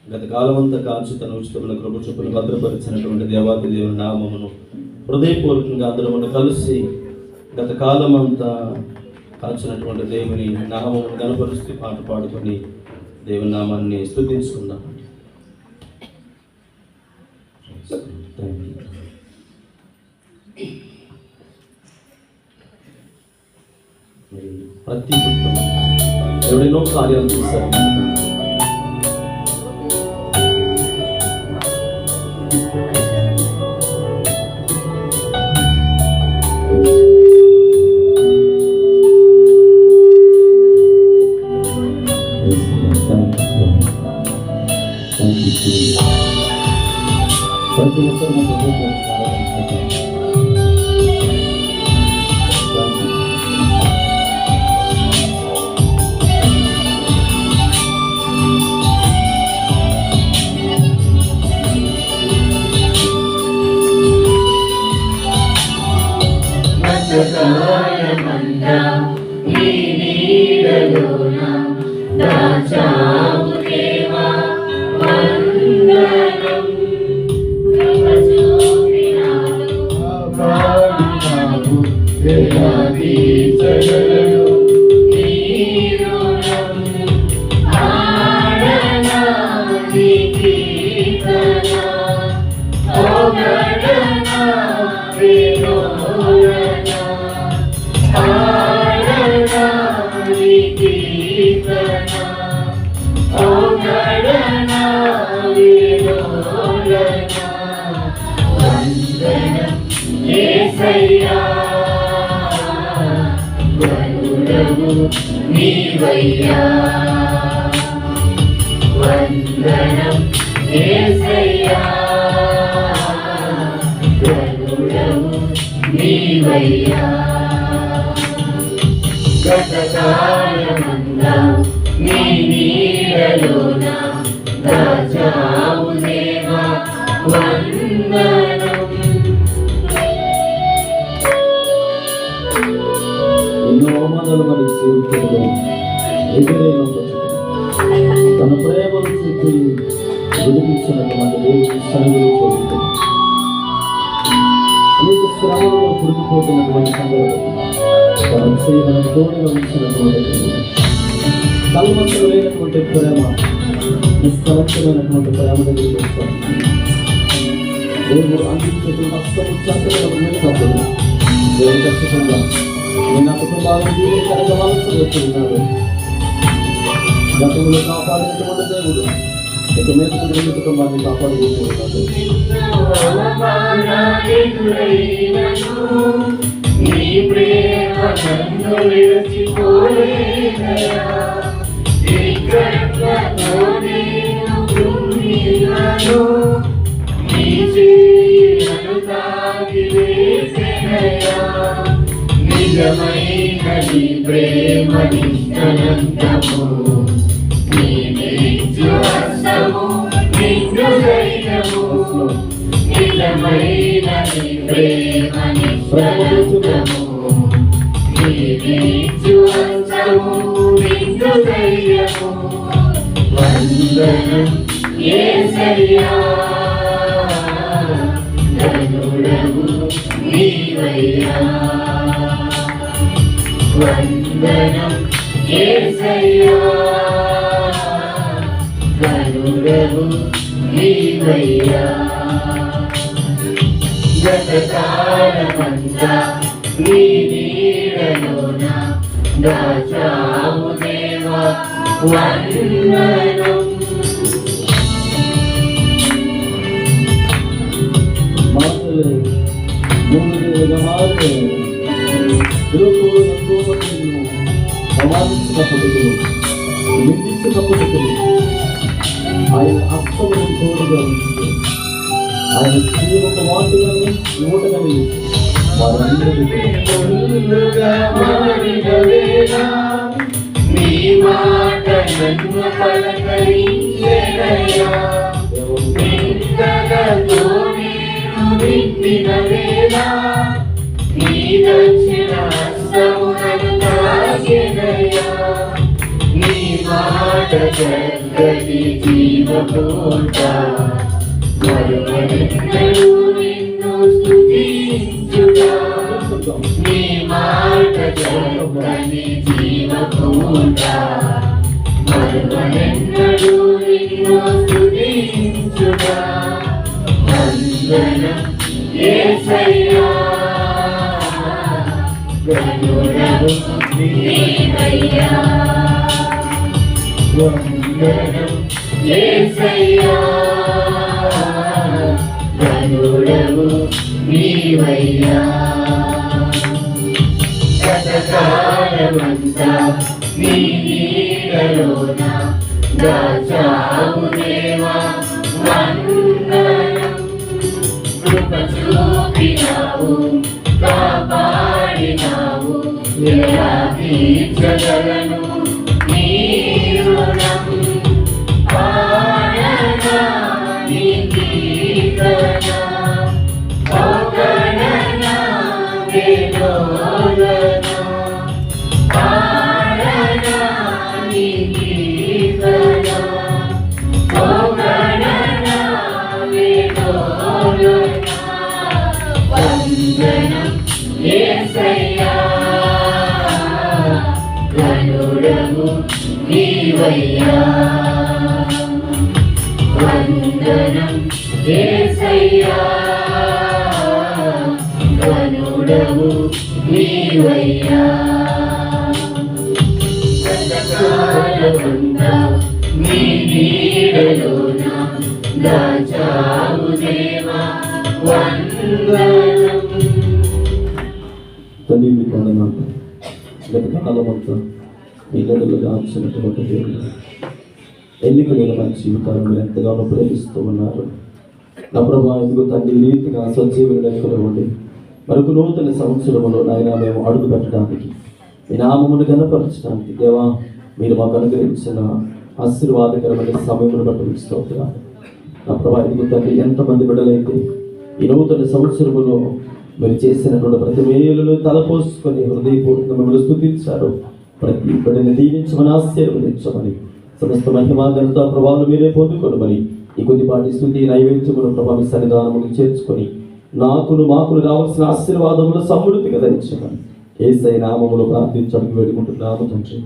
గత కాలమంతా కాల్చి తన ఉచితమైన కృప చొప్పున భద్రపరిచినటువంటి దేవాది దేవుని నామమును హృదయపూర్వకంగా అందరూ కలిసి గత కాలమంతా కాల్చినటువంటి దేవుని నామమును గణపరుస్తూ పాట పాడుకొని దేవుని నామాన్ని స్తుతించుకుందాం. ప్రతి ఎవడెన్నో కార్యాలు చేశారు. ప్రతి ఒక్కరు నీవయ్యా వందనం యేసయ్యా ప్రభువు నీవయ్యా గతకాలమంతా నీ నీడలోన దాచావు దేవా వందనం. ఎన్నో అవమానాలు మనకు చూపుతూ తన ప్రేమను చూపి విడిపించినటువంటి దేవుని సన్నిధిలో చూపుతుంది. అనేక శ్రమలలో పురిగిపోతున్నటువంటి సందర్భం తన విషయమైన తోడుగా ఉంచినటువంటి కల్మషం లేనటువంటి ప్రేమ, నిష్కలంకమైనటువంటి ప్రేమ దగ్గర చూస్తాం. దేవుడు అందించేటువంటి నష్టము చక్కగా ఉన్నప్పుడు దేవుడు ఖచ్చితంగా నేను ఆ కుటుంబాలను దేవుడు కలగవలసి వచ్చిన్నాడు. గతంలో కాపాడినటువంటి దేవుడు ఇక మీద కుటుంబాన్ని కాపాడుకుంటున్నాడు. నిజమైన నీ ప్రేమ నిష్కలంకము, నీ నిత్య హస్తము నిండు ధైర్యము. నిజమైన నీ ప్రేమ నిష్కలంకము, నీ నిత్య హస్తము నిండు ధైర్యము. వందనం యేసయ్యా ధనుడవు నీవయ్యా. వందనం యేసయ్యా ధనుడవు నీవయ్యా. గతకాలమంతా నీ నీడలోన దాచావు దేవా వందనం. ఆయన హస్తమును తోడుగా ఉంచుతూ ఆయన జీవక వాటిని నూటగలి వారందరూ నీ మాట నన్ను పలకరించెనయ్యా. నిందలతో నేను నిండిన వేళ నీ దక్షిణ హస్తము నన్ను తాకెనయ్యా. నీ మాట చక్కటి జీవపూట మరువనెన్నడూ నిన్ను స్తుతించుట నీ మాట చక్కని జీవపూట మరువనెన్నడూ నిన్ను స్తుతించుట వందనం యేసయ్యా గనుడవు నీవయ్యా వందనం యేసయ్యా గనుడవు నీవయ్యా శతకాలమంతా నీ నీడలోన దాచావు దేవా వందనం కృప చూపినావు కాపాడినావు ఎలా తీర్చగలను నీ రుణం పాడనా నీ కీర్తన పొగడనా వేదోదన పాడనా నీ కీర్తన పొగడనా వేదోదన వందనం యేసయ్యా గనుడవు నీవయ్యా వందనం యేసయ్యా గనుడవు నీవయ్యా సదాకాలమంతా నీ నీడలోన దాచావు దేవా వందనం. తల్లి మీ కారణమాట గత కాలమంతా మీ గడులుగా ఆల్చినటువంటి దేవుడు ఎన్నికలైన మన జీవితాలు మీరు ఎంతగానో ప్రేమిస్తూ ఉన్నారు. నా ప్రభా ఎందుకు తండ్రి రీతిగా సజీవులైనటువంటి మరొక నూతన సంవత్సరములో నాయన మేము అడుగు పెట్టడానికి మీ నామమును గణపరచడానికి దేవా మీరు మాకు అనుగ్రహించిన ఆశీర్వాదకరమైన సమయమును బట్టి మీకు స్తోత్రాలు. నా ప్రభా ఎందుకు తండ్రి ఎంతమంది బిడ్డలైతే ఈ నూతన సంవత్సరములో మీరు చేసినటువంటి ప్రతి మేలును తలపోసుకొని హృదయపూర్వకంగా మిమ్మల్ని స్తుతించారు. ప్రతి బిడ్డని దీవించమని ఆశీర్వదించమని సమస్త మహిమా ఘనత ప్రభావాలు మీరే పొందుకొనమని ఈ కొద్దిపాటి స్తుతి నైవేద్యమును ప్రభావ సన్నిధానమును చేర్చుకొని మాకును రావాల్సిన ఆశీర్వాదములు సమృద్ధిగా ధరించమని యేసయ్య నామములో ప్రార్థించడానికి వేడుకుంటున్నాము తండ్రి.